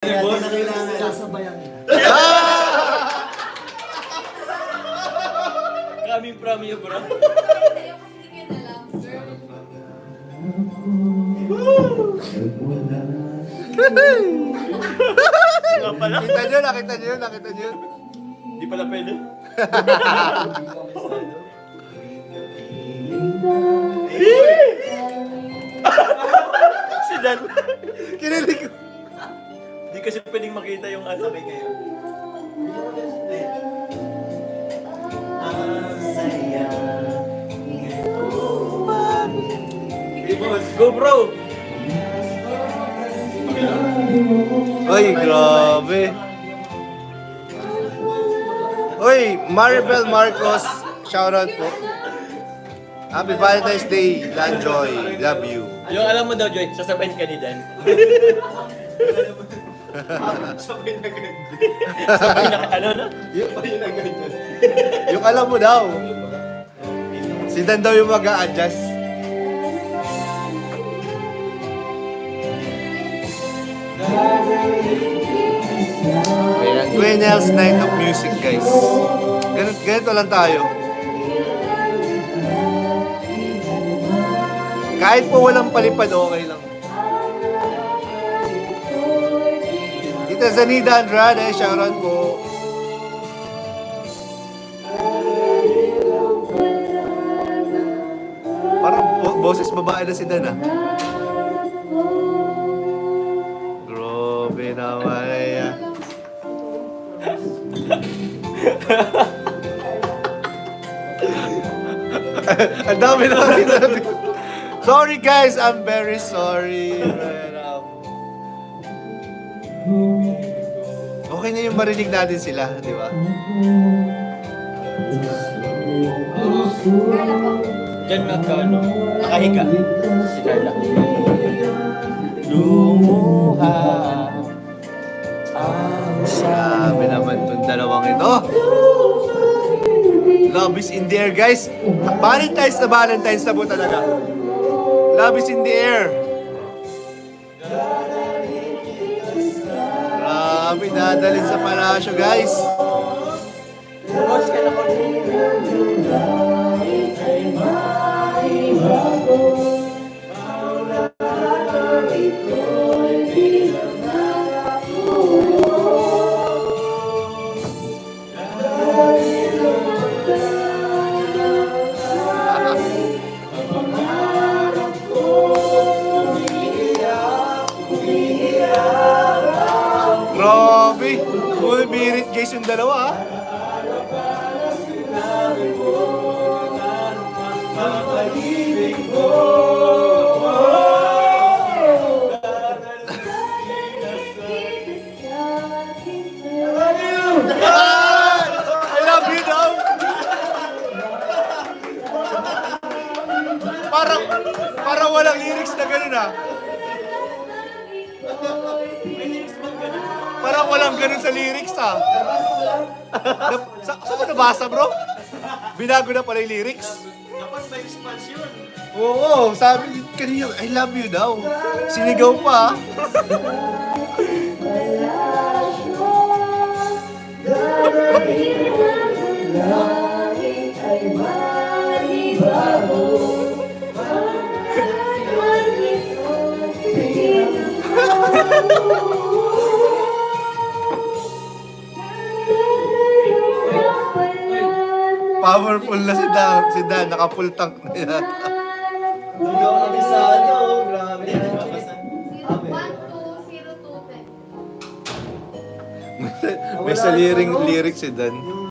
Boss, sasabayan. Coming from you, bro. Nga pala. Nakita nyo yun. Hindi pala pwede. Si Dan. Kinilig ko. Hindi kasi pwedeng makita yung asabay kayo. Go, bro! Uy, grabe. Uy, Maribel Marcos, shoutout po. Happy Valentine's Day, Lanjoy. Love you. Yung alam mo daw, Joy, sasabayin ka ni Dan. Sabay na ganyan. Sabay na, ano na? Sabay na ganyan. Yung alam mo daw. Si Dan daw yung mag-a-adjust. Ayan, Gwenel's Night of Music, guys. Ganito lang tayo. Kahit po walang palipad, okay lang. Tita Zanida Andrade, shoutout po. Parang boses babae na si Dan, ah. Grabe naman, yan. Ang dami na natin. Sorry guys, I'm very sorry. Okay na yung marinig natin sila, di ba? Diyan nakahiga. Si Carla. Lumuha ang Sabi naman itong dalawang ito. Love is in the air, guys. Valentine's na po talaga. Love is in the air. Grabe, dadalhin sa palasyo, guys. Boss, kailan ko? Grabe. Bumibirit, guys, yung dalawa, ha? I love you daw. Parang walang lyrics na ganun, ha? Parang walang ganun sa lyrics, ha? Saan mo nabasa, bro? Binago na pala yung lyrics? Dapat may expansion. Oo, sabi kanina, I love you daw. Sinigaw pa, ha? Powerful na si Dan, naka-full tank na yan. Hindi ako nabisado. Grabe. May saliring lyrics si Dan.